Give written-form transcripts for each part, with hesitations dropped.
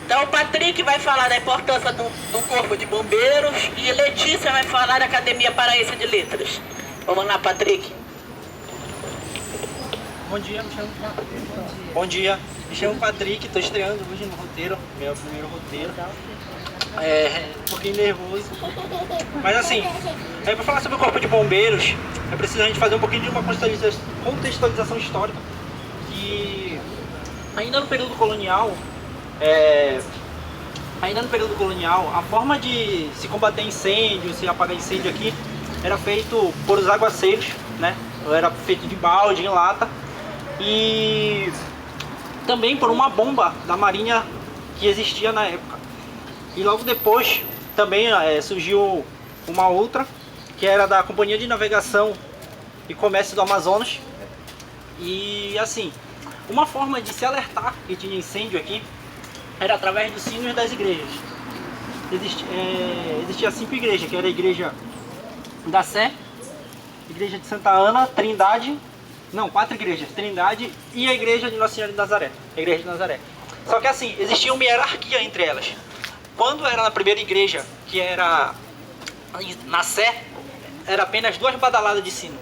Então o Patrick vai falar da importância do Corpo de Bombeiros e Letícia vai falar da Academia Paraense de Letras. Vamos lá, Patrick. Bom dia, Bom dia, me chamo Patrick, estou estreando hoje no roteiro, meu primeiro roteiro. Um pouquinho nervoso. Mas assim, para falar sobre o Corpo de Bombeiros, é preciso a gente fazer um pouquinho de uma contextualização histórica. Que ainda no período colonial, a forma de se combater incêndio, se apagar incêndio aqui, era feito por os aguaceiros, né? Era feito de balde, em lata. E também por uma bomba da marinha que existia na época. E logo depois também surgiu uma outra, que era da Companhia de Navegação e Comércio do Amazonas. E assim, uma forma de se alertar que tinha incêndio aqui era através dos sinos das igrejas. Existia 5 igrejas, que era a igreja da Sé, igreja de Santa Ana, Trindade, não, 4 igrejas, Trindade e a igreja de Nossa Senhora de Nazaré, a igreja de Nazaré. Só que assim, existia uma hierarquia entre elas. Quando era na primeira igreja, que era na Sé, era apenas 2 badaladas de sino.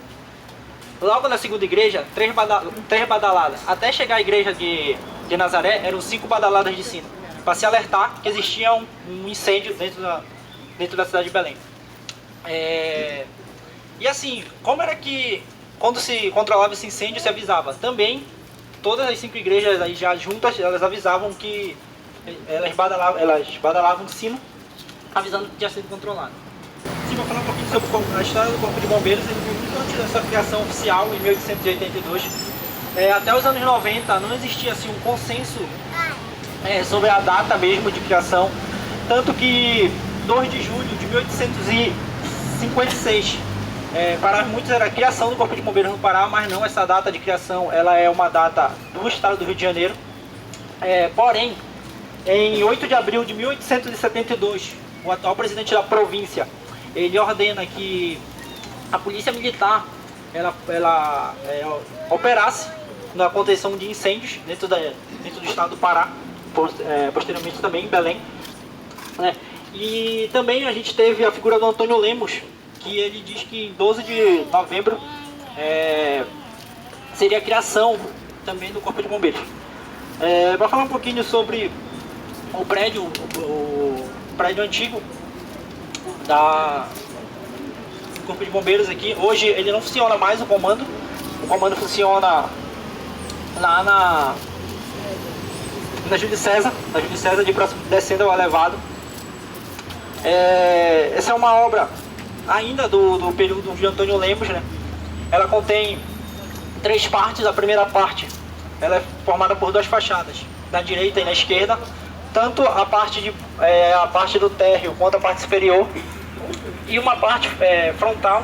Logo na segunda igreja, 3 badaladas. Até chegar à igreja de Nazaré, eram 5 badaladas de sino, para se alertar que existia um incêndio dentro da cidade de Belém. E assim, como era que quando se controlava esse incêndio se avisava? Também todas as 5 igrejas aí já juntas, elas avisavam que elas badalavam o sino, avisando que tinha sido controlado. Sim, vou falar um pouquinho sobre a história do Corpo de Bombeiros. Ele veio muito antes dessa criação oficial, em 1882. Até os anos 90 não existia assim um consenso sobre a data mesmo de criação, tanto que 2 de julho de 1856 para muitos era a criação do Corpo de Bombeiros no Pará, mas não, essa data de criação ela é uma data do estado do Rio de Janeiro. Porém, em 8 de abril de 1872, o atual presidente da província, ele ordena que a polícia militar ela operasse na contenção de incêndios dentro do estado do Pará, posteriormente também em Belém. E também a gente teve a figura do Antônio Lemos, que ele diz que em 12 de novembro seria a criação também do Corpo de Bombeiros. Para falar um pouquinho sobre o prédio antigo do Corpo de Bombeiros aqui, hoje ele não funciona mais o comando funciona lá na Júlio César, descendo ao elevado. Essa é uma obra ainda do período de Antônio Lemos, né? Ela contém 3 partes. A primeira parte ela é formada por 2 fachadas, na direita e na esquerda, tanto a parte do térreo quanto a parte superior, e uma parte frontal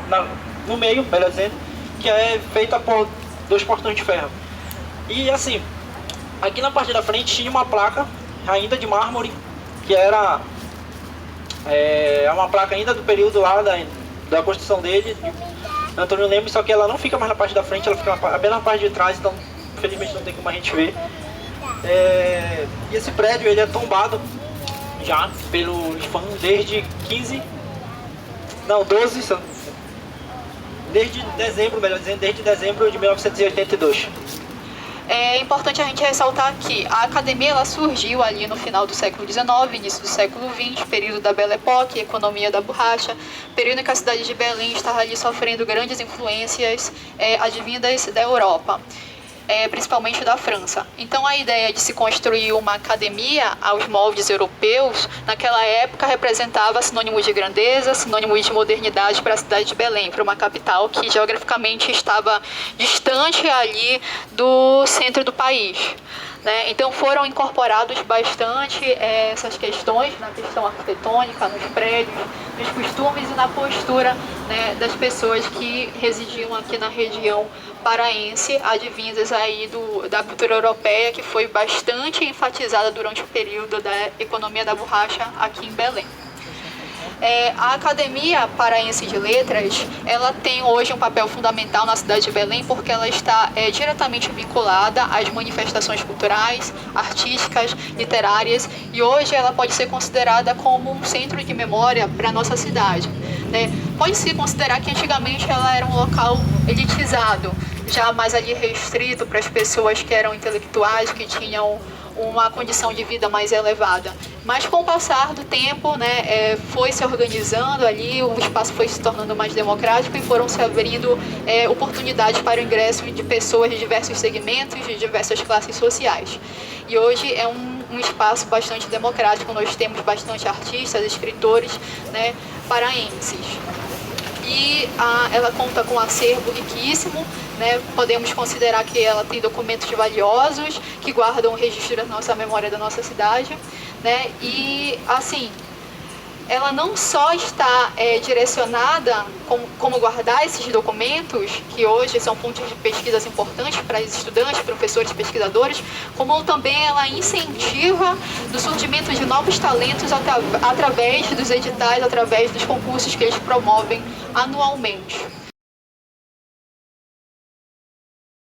no meio, melhor dizendo, que é feita por 2 portões de ferro. E assim, aqui na parte da frente tinha uma placa ainda de mármore, que era uma placa ainda do período lá da construção dele, de Antônio Lemos, só que ela não fica mais na parte da frente, ela fica apenas na parte de trás, então infelizmente não tem como a gente ver. E esse prédio ele é tombado já pelos fãs desde desde dezembro de 1982. É importante a gente ressaltar que a academia ela surgiu ali no final do século XIX, início do século XX, período da Belle Époque, economia da borracha, período em que a cidade de Belém estava ali sofrendo grandes influências advindas da Europa, principalmente da França. Então a ideia de se construir uma academia aos moldes europeus, naquela época representava sinônimo de grandeza, sinônimo de modernidade para a cidade de Belém, para uma capital que geograficamente estava distante ali do centro do país. Então foram incorporados bastante essas questões, na questão arquitetônica, nos prédios, nos costumes e na postura das pessoas que residiam aqui na região paraense, advindas aí da cultura europeia, que foi bastante enfatizada durante o período da economia da borracha aqui em Belém. A Academia Paraense de Letras, ela tem hoje um papel fundamental na cidade de Belém, porque ela está diretamente vinculada às manifestações culturais, artísticas, literárias, e hoje ela pode ser considerada como um centro de memória para a nossa cidade, né? Pode-se considerar que antigamente ela era um local elitizado, já mais ali restrito para as pessoas que eram intelectuais, que tinham uma condição de vida mais elevada. Mas com o passar do tempo, né, foi se organizando ali, o espaço foi se tornando mais democrático e foram se abrindo oportunidades para o ingresso de pessoas de diversos segmentos, de diversas classes sociais. E hoje é um espaço bastante democrático, nós temos bastante artistas, escritores, né, paraenses. E ela conta com um acervo riquíssimo, né? Podemos considerar que ela tem documentos valiosos que guardam o registro da nossa memória da nossa cidade, né? E, assim, ela não só está direcionada como guardar esses documentos, que hoje são pontos de pesquisas importantes para os estudantes, professores, pesquisadores, como também ela incentiva o surgimento de novos talentos através dos editais, através dos concursos que eles promovem anualmente.